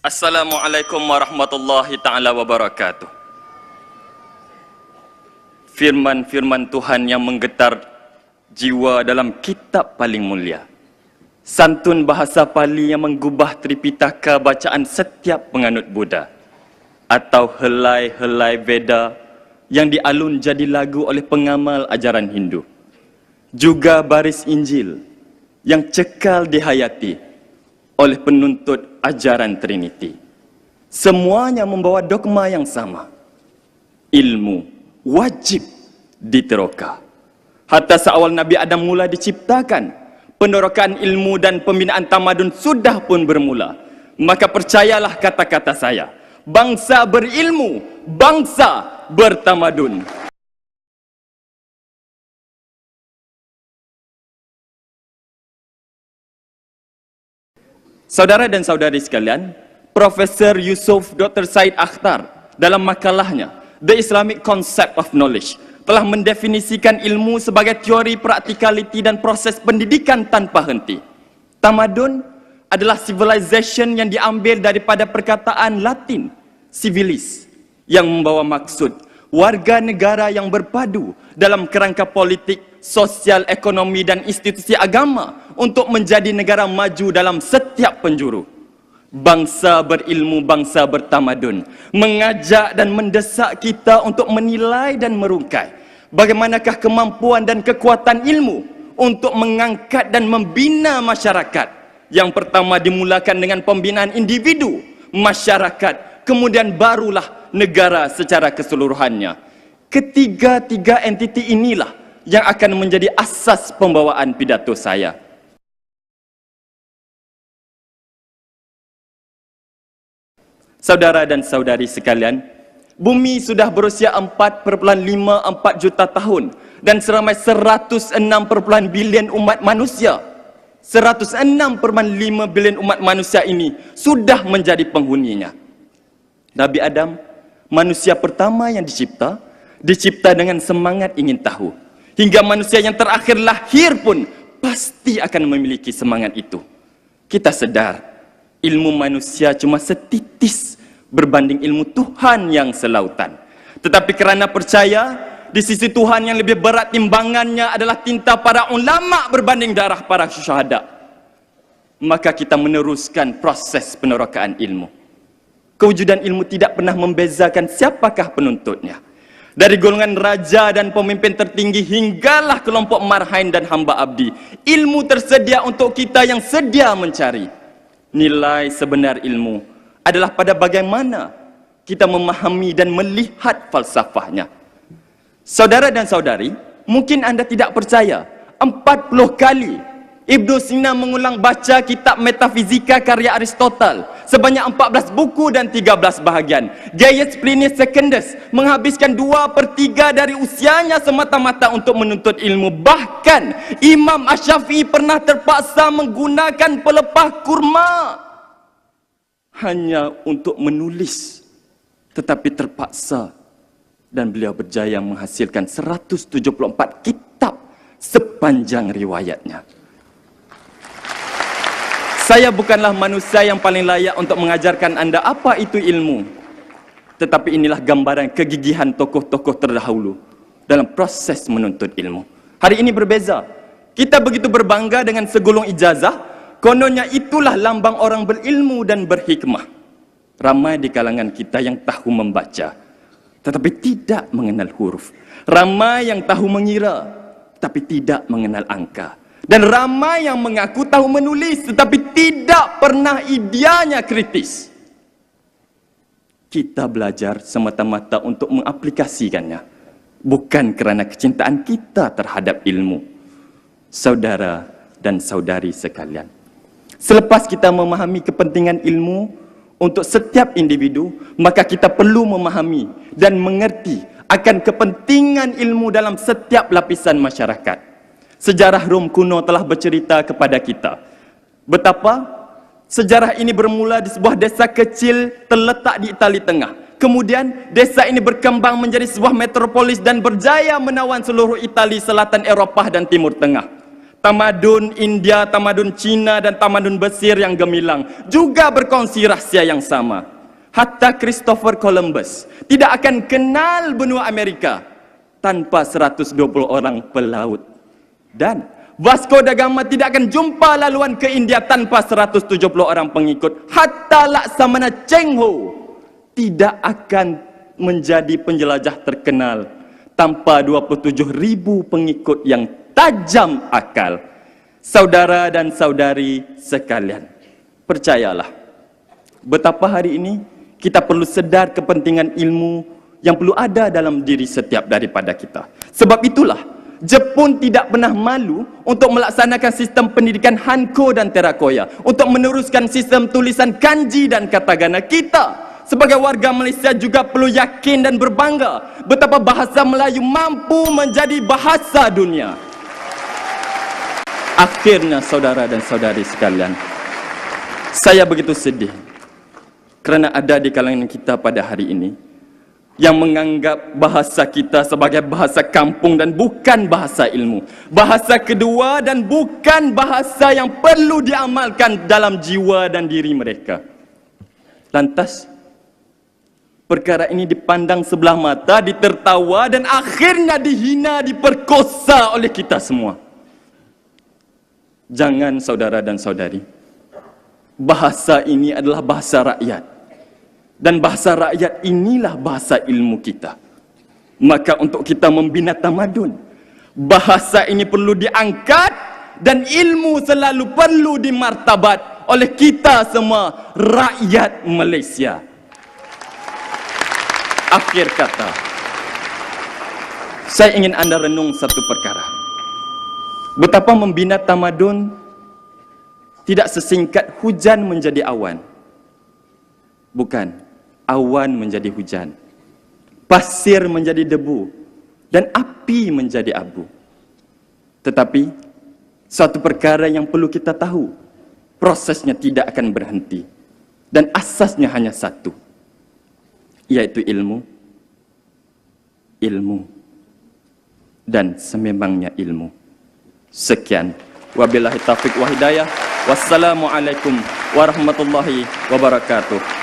Assalamualaikum warahmatullahi ta'ala wabarakatuh. Firman-firman Tuhan yang menggetar jiwa dalam kitab paling mulia. Santun bahasa Pali yang menggubah Tripitaka bacaan setiap penganut Buddha. Atau helai-helai Veda yang dialun jadi lagu oleh pengamal ajaran Hindu. Juga baris Injil yang cekal dihayati oleh penuntut ajaran Trinity. Semuanya membawa dogma yang sama. Ilmu wajib diteroka. Hatta seawal Nabi Adam mula diciptakan, penerokaan ilmu dan pembinaan tamadun sudah pun bermula. Maka percayalah kata-kata saya, bangsa berilmu, bangsa bertamadun. Saudara dan saudari sekalian, Profesor Yusuf Dr. Said Akhtar dalam makalahnya The Islamic Concept of Knowledge telah mendefinisikan ilmu sebagai teori praktikaliti dan proses pendidikan tanpa henti. Tamadun adalah civilization yang diambil daripada perkataan Latin civilis yang membawa maksud warga negara yang berpadu dalam kerangka politik, sosial, ekonomi dan institusi agama untuk menjadi negara maju dalam setiap penjuru. Bangsa berilmu, bangsa bertamadun mengajak dan mendesak kita untuk menilai dan merungkai bagaimanakah kemampuan dan kekuatan ilmu untuk mengangkat dan membina masyarakat. Yang pertama dimulakan dengan pembinaan individu, masyarakat, kemudian barulah negara secara keseluruhannya. Ketiga-tiga entiti inilah yang akan menjadi asas pembawaan pidato saya. Saudara dan saudari sekalian, bumi sudah berusia 4,54 juta tahun dan seramai 106 bilion umat manusia. 106,5 bilion umat manusia ini sudah menjadi penghuninya. Nabi Adam, manusia pertama yang dicipta dengan semangat ingin tahu. Hingga manusia yang terakhir lahir pun pasti akan memiliki semangat itu. Kita sadar, ilmu manusia cuma setitis berbanding ilmu Tuhan yang selautan. Tetapi kerana percaya, di sisi Tuhan yang lebih berat timbangannya adalah tinta para ulama berbanding darah para syuhada. Maka kita meneruskan proses penerokaan ilmu. Kewujudan ilmu tidak pernah membezakan siapakah penuntutnya. Dari golongan raja dan pemimpin tertinggi hinggalah kelompok marhain dan hamba abdi. Ilmu tersedia untuk kita yang sedia mencari. Nilai sebenar ilmu adalah pada bagaimana kita memahami dan melihat falsafahnya. Saudara dan saudari, mungkin anda tidak percaya, 40 kali Ibnu Sina mengulang baca kitab Metafizika karya Aristotle sebanyak 14 buku dan 13 bahagian. Gaius Plinius Secundus menghabiskan 2/3 dari usianya semata-mata untuk menuntut ilmu. Bahkan Imam Asy-Syafi'i pernah terpaksa menggunakan pelepah kurma hanya untuk menulis, tetapi terpaksa, dan beliau berjaya menghasilkan 174 kitab sepanjang riwayatnya. Saya bukanlah manusia yang paling layak untuk mengajarkan anda apa itu ilmu. Tetapi inilah gambaran kegigihan tokoh-tokoh terdahulu dalam proses menuntut ilmu. Hari ini berbeza. Kita begitu berbangga dengan segulung ijazah, kononnya itulah lambang orang berilmu dan berhikmah. Ramai di kalangan kita yang tahu membaca, tetapi tidak mengenal huruf. Ramai yang tahu mengira, tapi tidak mengenal angka. Dan ramai yang mengaku tahu menulis, tetapi tidak pernah ideanya kritis. Kita belajar semata-mata untuk mengaplikasikannya, bukan kerana kecintaan kita terhadap ilmu. Saudara dan saudari sekalian, selepas kita memahami kepentingan ilmu untuk setiap individu, maka kita perlu memahami dan mengerti akan kepentingan ilmu dalam setiap lapisan masyarakat. Sejarah Rom kuno telah bercerita kepada kita betapa sejarah ini bermula di sebuah desa kecil terletak di Itali Tengah. Kemudian desa ini berkembang menjadi sebuah metropolis dan berjaya menawan seluruh Itali Selatan, Eropah dan Timur Tengah. tamadun India, tamadun Cina dan tamadun Mesir yang gemilang juga berkongsi rahsia yang sama. Hatta Christopher Columbus tidak akan kenal benua Amerika tanpa 120 orang pelaut. Dan Vasco da Gama tidak akan jumpa laluan ke India tanpa 170 orang pengikut. Hatta Laksamana Cheng Ho tidak akan menjadi penjelajah terkenal tanpa 27,000 pengikut yang tajam akal. Saudara dan saudari sekalian, percayalah, betapa hari ini kita perlu sedar kepentingan ilmu yang perlu ada dalam diri setiap daripada kita. Sebab itulah Jepun tidak pernah malu untuk melaksanakan sistem pendidikan Hanko dan Terakoya, untuk meneruskan sistem tulisan kanji dan katakana. Kita sebagai warga Malaysia juga perlu yakin dan berbangga betapa bahasa Melayu mampu menjadi bahasa dunia. Akhirnya saudara dan saudari sekalian, saya begitu sedih kerana ada di kalangan kita pada hari ini yang menganggap bahasa kita sebagai bahasa kampung dan bukan bahasa ilmu, bahasa kedua dan bukan bahasa yang perlu diamalkan dalam jiwa dan diri mereka. Lantas perkara ini dipandang sebelah mata, ditertawa dan akhirnya dihina, diperkosa oleh kita semua. Jangan saudara dan saudari, bahasa ini adalah bahasa rakyat. Dan bahasa rakyat inilah bahasa ilmu kita. Maka untuk kita membina tamadun, bahasa ini perlu diangkat dan ilmu selalu perlu dimartabat oleh kita semua rakyat Malaysia. Akhir kata, saya ingin anda renung satu perkara. Betapa membina tamadun tidak sesingkat hujan menjadi awan. Bukan. Awan menjadi hujan, pasir menjadi debu, dan api menjadi abu. Tetapi, suatu perkara yang perlu kita tahu, prosesnya tidak akan berhenti. Dan asasnya hanya satu, yaitu ilmu, ilmu, dan sememangnya ilmu. Sekian. Wabillahi taufiq wa hidayah. Wassalamualaikum warahmatullahi wabarakatuh.